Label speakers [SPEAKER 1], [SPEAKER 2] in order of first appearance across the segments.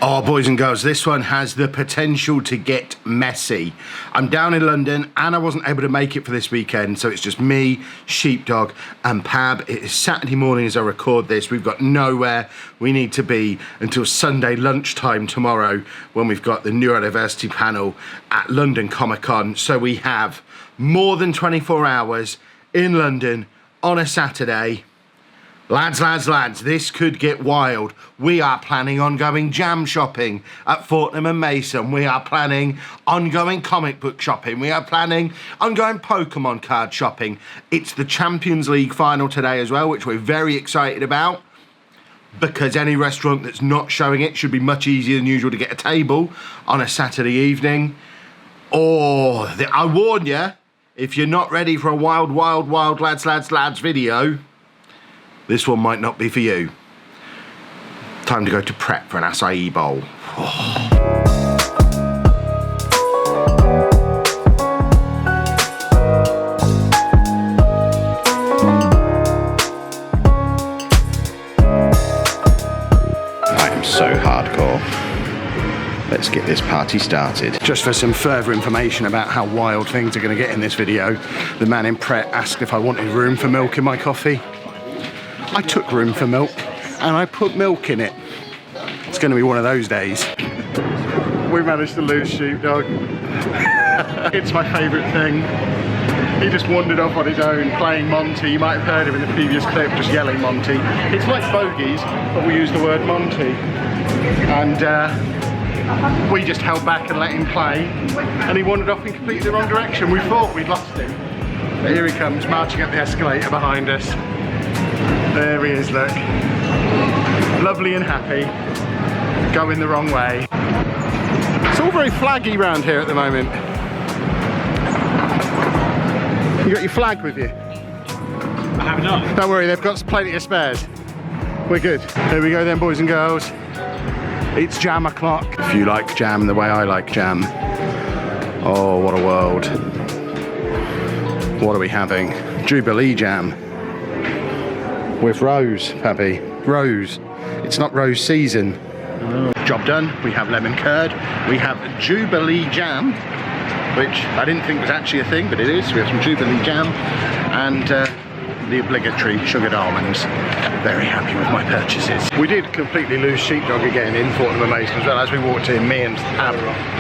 [SPEAKER 1] Oh, boys and girls, this one has the potential to get messy. I'm down in London and I wasn't able to make it for this weekend, so it's just me, Sheepdog and Pab. It is Saturday morning as I record this. We've got nowhere we need to be until Sunday lunchtime tomorrow when we've got the neurodiversity panel at London Comic Con. So we have more than 24 hours in London on a Saturday. Lads, this could get wild. We are planning on going jam shopping at Fortnum and Mason. We are planning on going comic book shopping. We are planning on going Pokemon card shopping. It's the Champions League final today as well, which we're very excited about, because any restaurant that's not showing it should be much easier than usual to get a table on a Saturday evening. Oh, I warn you, if you're not ready for a wild lads video, this one might not be for you. Time to go to prep for an acai bowl. Oh. I am so hardcore. Let's get this party started. Just for some further information about how wild things are going to get in this video, the man in prep asked if I wanted room for milk in my coffee. I took room for milk and I put milk in it. It's going to be one of those days. We managed to lose Sheepdog. It's my favourite thing. He just wandered off on his own playing Monty. You might have heard him in the previous clip just yelling Monty. It's like bogeys, but we use the word Monty. And we just held back and let him play. And he wandered off in completely the wrong direction. We thought we'd lost him. But here he comes, marching up the escalator behind us. There he is, look. Lovely and happy. Going the wrong way. It's all very flaggy round here at the moment. You got your flag with you?
[SPEAKER 2] I have not.
[SPEAKER 1] Don't worry, they've got plenty of spares. We're good. Here we go then, boys and girls. It's jam o'clock. If you like jam the way I like jam. Oh, what a world. What are we having? Jubilee Jam. With Rose, Pabby. Rose. It's not Rose season. Oh. Job done. We have lemon curd. We have Jubilee Jam, which I didn't think was actually a thing, but it is. We have some Jubilee Jam and the obligatory sugared almonds. Very happy with my purchases. We did completely lose Sheepdog again in Fortnum and Mason as well. As we walked in, me and Pab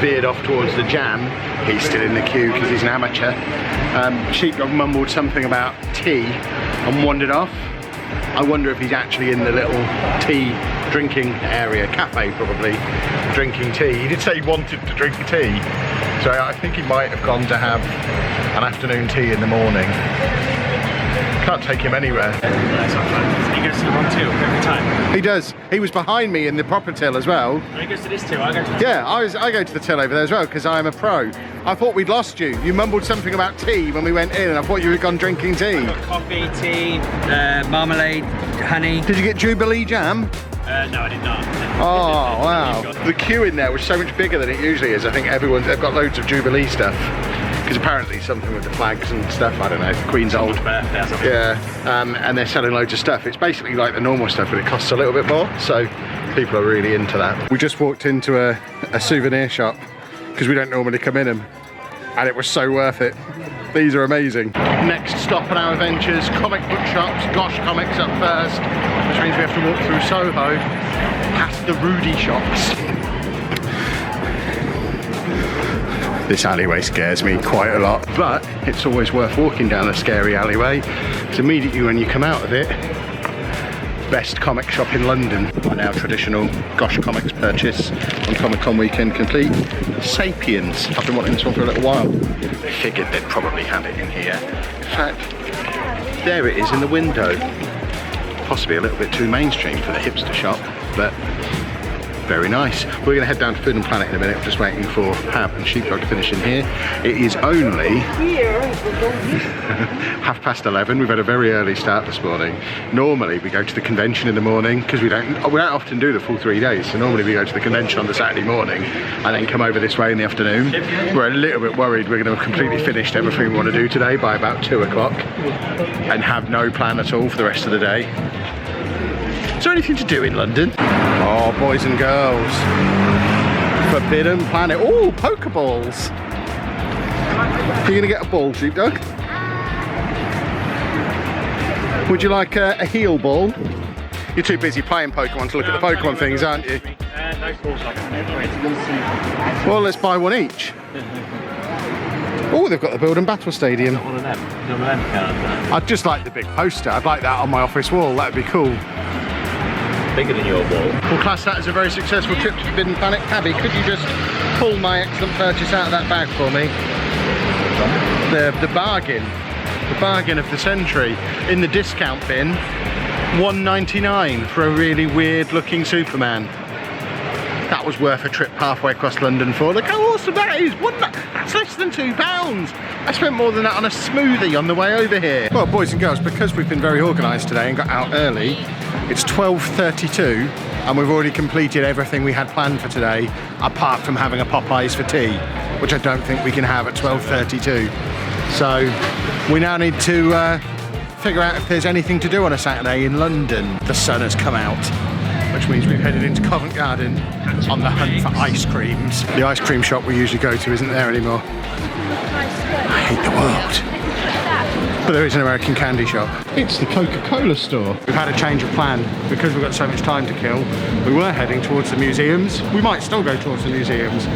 [SPEAKER 1] veered off towards the jam. He's still in the queue because he's an amateur. Sheepdog mumbled something about tea and wandered off. I wonder if he's actually in the little tea drinking area, cafe probably, drinking tea. He did say he wanted to drink tea, so I think he might have gone to have an afternoon tea in the morning. Can't take him anywhere.
[SPEAKER 2] He goes to the one too every time.
[SPEAKER 1] He does. He was behind me in the proper till as well.
[SPEAKER 2] He goes to this too. I go to the
[SPEAKER 1] Yeah, I go to the till over there as well because I'm a pro. I thought we'd lost you. You mumbled something about tea when we went in and I thought you had gone drinking tea.
[SPEAKER 2] I got coffee, tea, marmalade, honey.
[SPEAKER 1] Did you get Jubilee Jam?
[SPEAKER 2] No, I did not.
[SPEAKER 1] Oh, wow. The queue in there was so much bigger than it usually is. I think they've got loads of Jubilee stuff. Because apparently something with the flags and stuff, I don't know, Queen's old. Yeah, and they're selling loads of stuff. It's basically like the normal stuff, but it costs a little bit more, so people are really into that. We just walked into a souvenir shop, because we don't normally come in them, and it was so worth it. These are amazing. Next stop on our adventures, comic book shops. Gosh Comics up first, which means we have to walk through Soho, past the Rudy shops. This alleyway scares me quite a lot, but it's always worth walking down a scary alleyway, because immediately when you come out of it, best comic shop in London. Our now traditional Gosh Comics purchase on Comic Con weekend complete. Sapiens. I've been wanting this one for a little while. I figured they'd probably have it in here. In fact, there it is in the window. Possibly a little bit too mainstream for the hipster shop, but very nice. We're going to head down to Food and Planet in a minute. We're just waiting for Pab and Sheepdog to finish in here. It is only 11:30. We've had a very early start this morning. Normally we go to the convention in the morning because we don't often do the full 3 days. So normally we go to the convention on the Saturday morning and then come over this way in the afternoon. We're a little bit worried we're going to have completely finished everything we want to do today by about 2 o'clock and have no plan at all for the rest of the day. Is there anything to do in London? Oh, boys and girls. Forbidden Planet. Oh, Pokeballs. Are you going to get a ball, Sheepdog? Would you like a heel ball? You're too busy playing Pokemon to look at the Pokemon things, aren't you? Well, let's buy one each. Oh, they've got the Build and Battle Stadium.
[SPEAKER 2] One of them.
[SPEAKER 1] I'd just like the big poster. I'd like that on my office wall. That'd be cool.
[SPEAKER 2] Bigger than your ball.
[SPEAKER 1] We'll class that as a very successful trip to Forbidden Planet. Cabby, could you just pull my excellent purchase out of that bag for me? The bargain. The bargain of the century. In the discount bin, $1.99 for a really weird looking Superman. That was worth a trip halfway across London for. Look how awesome that is. That's less than £2. I spent more than that on a smoothie on the way over here. Well, boys and girls, because we've been very organised today and got out early, it's 12:32 and we've already completed everything we had planned for today, apart from having a Popeyes for tea, which I don't think we can have at 12:32. So we now need to figure out if there's anything to do on a Saturday in London. The sun has come out, which means we've headed into Covent Garden on the hunt for ice creams. The ice cream shop we usually go to isn't there anymore. I hate the world. But there is an American candy shop. It's the Coca-Cola store. We've had a change of plan because we've got so much time to kill. We were heading towards the museums. We might still go towards the museums.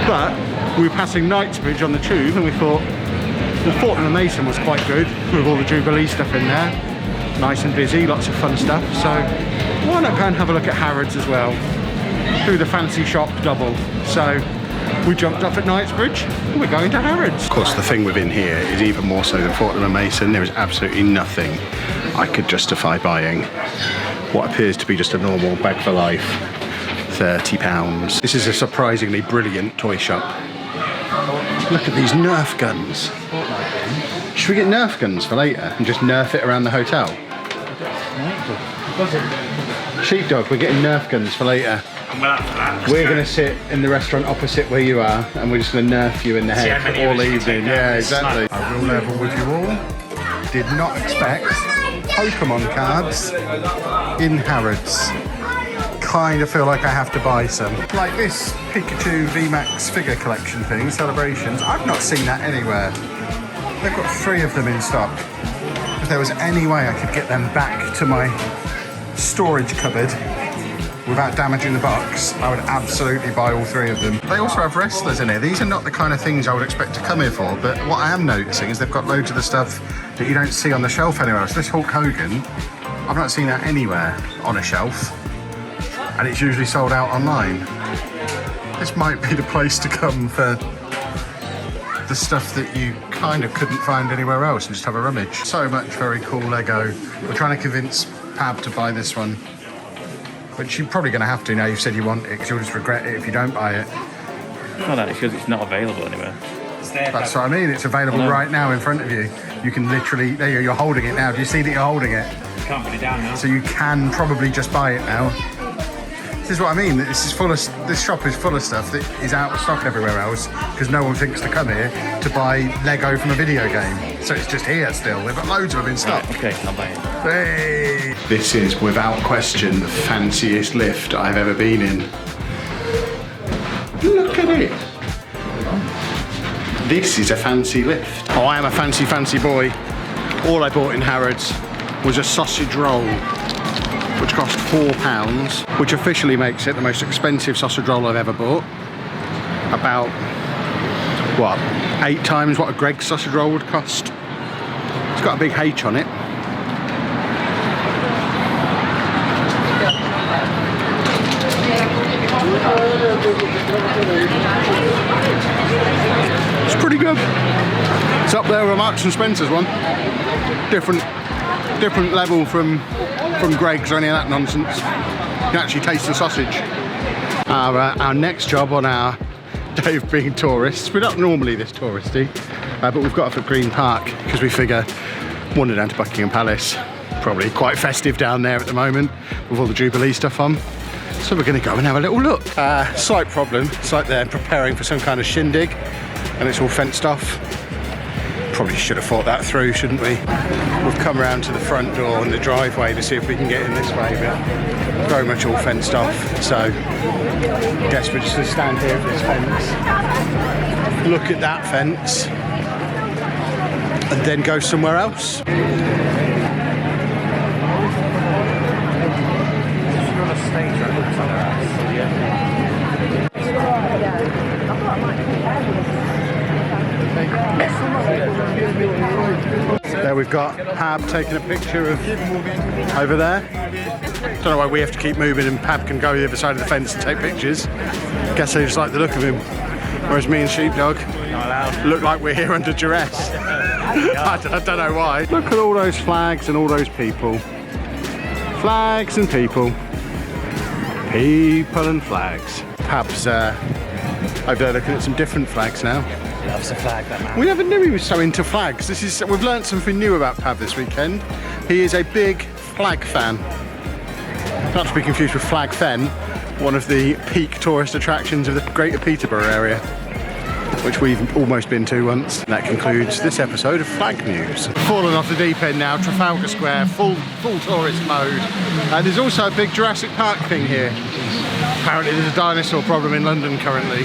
[SPEAKER 1] But we were passing Knightsbridge on the tube and we thought, well, Fortnum and Mason was quite good with all the Jubilee stuff in there. Nice and busy, lots of fun stuff. So why not go and have a look at Harrods as well? Do the fancy shop double. So we jumped off at Knightsbridge and we're going to Harrods. Of course, the thing within here is even more so than Fortnum and Mason. There is absolutely nothing I could justify buying what appears to be just a normal bag for life. £30. This is a surprisingly brilliant toy shop. Look at these Nerf guns. Should we get Nerf guns for later and just Nerf it around the hotel? Sheepdog, we're getting Nerf guns for later. We're going to sit in the restaurant opposite where you are and we're just going to Nerf you in the head all evening. Yeah, exactly. I will level with you all. Did not expect Pokemon cards in Harrods. Kind of feel like I have to buy some. Like this Pikachu VMAX figure collection thing, Celebrations. I've not seen that anywhere. They've got 3 of them in stock. If there was any way I could get them back to my storage cupboard without damaging the box, I would absolutely buy all 3 of them. They also have wrestlers in here. These are not the kind of things I would expect to come here for, but what I am noticing is they've got loads of the stuff that you don't see on the shelf anywhere else. This Hulk Hogan, I've not seen that anywhere on a shelf, and it's usually sold out online. This might be the place to come for the stuff that you kind of couldn't find anywhere else and just have a rummage. So much very cool Lego. We're trying to convince Pab to buy this one, which you're probably going to have to now you've said you want it, because you'll just regret it if you don't buy it.
[SPEAKER 2] Well, that's because it's not available anywhere.
[SPEAKER 1] That's what I mean, it's available right now in front of you. You can literally, there you go, you're holding it now. Do you see that you're holding it?
[SPEAKER 2] Can't put it down now.
[SPEAKER 1] So you can probably just buy it now. This is what I mean, this shop is full of stuff that is out of stock everywhere else because no one thinks to come here to buy Lego from a video game. So it's just here still. They've got loads of them in stock.
[SPEAKER 2] Right, okay, I'll buy it.
[SPEAKER 1] Hey! This is without question the fanciest lift I've ever been in. Look at it. This is a fancy lift. Oh, I am a fancy boy. All I bought in Harrods was a sausage roll, which cost £4, which officially makes it the most expensive sausage roll I've ever bought. About, what, 8 times what a Greggs sausage roll would cost. It's got a big H on it. It's pretty good. It's up there with Marks and Spencer's one. Different level from Greggs or any of that nonsense. You can actually taste the sausage. Our next job on our day of being tourists, we're not normally this touristy, but we've got off at Green Park because we figure wander down to Buckingham Palace. Probably quite festive down there at the moment with all the Jubilee stuff on. So we're going to go and have a little look. Slight problem, it's like they're preparing for some kind of shindig and it's all fenced off. Probably should have thought that through, shouldn't we? We've come around to the front door and the driveway to see if we can get in this way, but very much all fenced off, so I guess we're just going to stand here at this fence, look at that fence, and then go somewhere else. There we've got Pab taking a picture of over there. Don't know why we have to keep moving and Pab can go to the other side of the fence and take pictures. Guess they just like the look of him. Whereas me and Sheepdog look like we're here under duress. I don't know why. Look at all those flags and all those people. Flags and people. People and flags. Pab's over there looking at some different flags now.
[SPEAKER 2] Loves a flag, that man.
[SPEAKER 1] We never knew he was so into flags. We've learnt something new about Pab this weekend. He is a big flag fan. Not to be confused with Flag Fen, one of the peak tourist attractions of the Greater Peterborough area, which we've almost been to once. And that concludes this episode of Flag News. Fallen off the deep end now, Trafalgar Square, full tourist mode. And there's also a big Jurassic Park thing here. Apparently there's a dinosaur problem in London currently,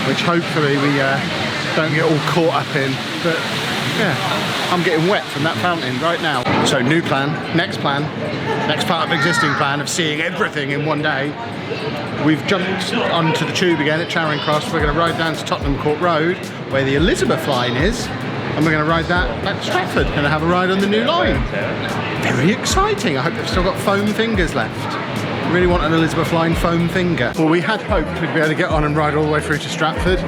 [SPEAKER 1] which hopefully we don't get all caught up in. But yeah, I'm getting wet from that fountain right now. So new plan, next part of existing plan of seeing everything in one day. We've jumped onto the tube again at Charing Cross. We're going to ride down to Tottenham Court Road, where the Elizabeth line is, and we're going to ride that back to Stratford. Going to have a ride on the new line. Very exciting. I hope they've still got foam fingers left. Really want an Elizabeth line foam finger. Well, we had hoped we'd be able to get on and ride all the way through to Stratford,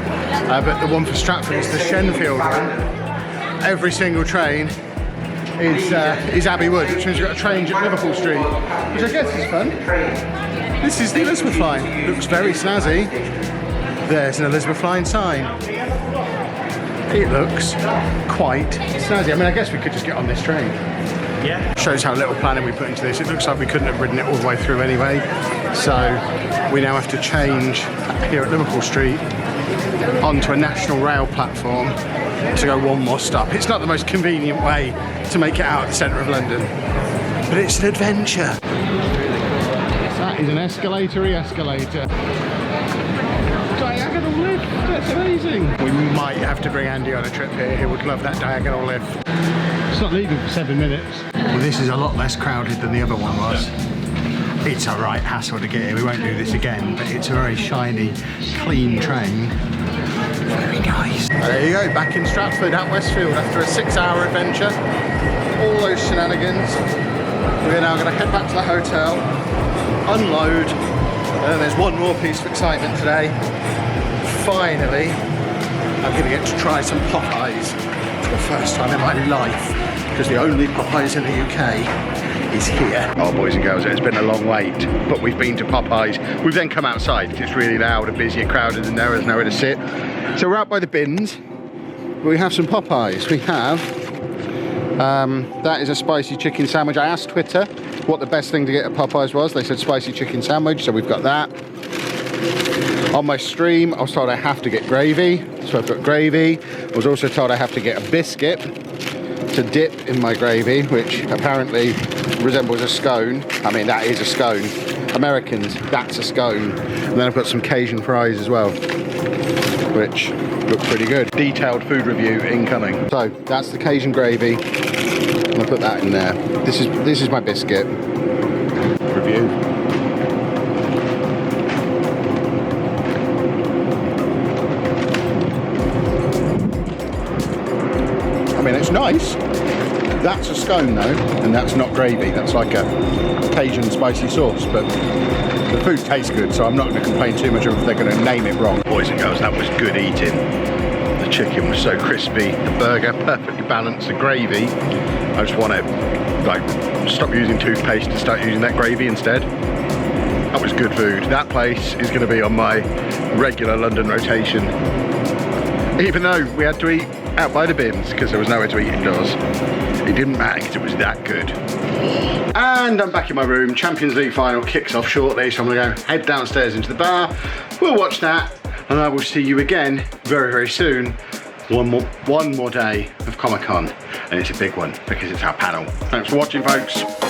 [SPEAKER 1] but the one for Stratford is the Shenfield one. Every single train is Abbey Wood, which means we've got to change at Liverpool Street, which I guess is fun. This is the Elizabeth line. It looks very snazzy. There's an Elizabeth line sign. It looks quite snazzy. I mean, I guess we could just get on this train. Yeah. Shows how little planning we put into this. It looks like we couldn't have ridden it all the way through anyway. So we now have to change here at Liverpool Street onto a National Rail platform to go one more stop. It's not the most convenient way to make it out of the centre of London, but it's an adventure. That is an escalatory escalator. Diagonal lift, that's amazing. We might have to bring Andy on a trip here. He would love that diagonal lift. It's not legal for 7 minutes. Well, this is a lot less crowded than the other one was. It's a right hassle to get here. We won't do this again, but it's a very shiny, clean train. Very nice. There you go, back in Stratford at Westfield after a 6-hour adventure. All those shenanigans. We're now going to head back to the hotel, unload, and then there's one more piece of excitement today. Finally, I'm going to get to try some Popeyes for the first time in my life, because the only Popeyes in the UK is here. Oh, boys and girls, it's been a long wait, but we've been to Popeyes. We've then come outside because it's really loud and busy and crowded and there's nowhere to sit. So we're out by the bins. We have some Popeyes. We have, that is a spicy chicken sandwich. I asked Twitter what the best thing to get at Popeyes was. They said spicy chicken sandwich, so we've got that. On my stream, I was told I have to get gravy, so I've got gravy. I was also told I have to get a biscuit to dip in my gravy, which apparently resembles a scone. I mean, that is a scone. Americans, that's a scone. And then I've got some Cajun fries as well, which look pretty good. Detailed food review incoming. So that's the Cajun gravy. I'm gonna put that in there. This is my biscuit review. I mean, it's nice. That's a scone though, and that's not gravy. That's like a Cajun spicy sauce, but the food tastes good, so I'm not going to complain too much if they're going to name it wrong. Boys and girls, that was good eating. The chicken was so crispy, the burger perfectly balanced, the gravy. I just want to like stop using toothpaste and start using that gravy instead. That was good food. That place is going to be on my regular London rotation. Even though we had to eat out by the bins because there was nowhere to eat indoors. It didn't matter because it was that good. And I'm back in my room. Champions League final kicks off shortly, so I'm going to go head downstairs into the bar. We'll watch that, and I will see you again very, very soon one more day of Comic-Con, and it's a big one because it's our panel. Thanks for watching, folks.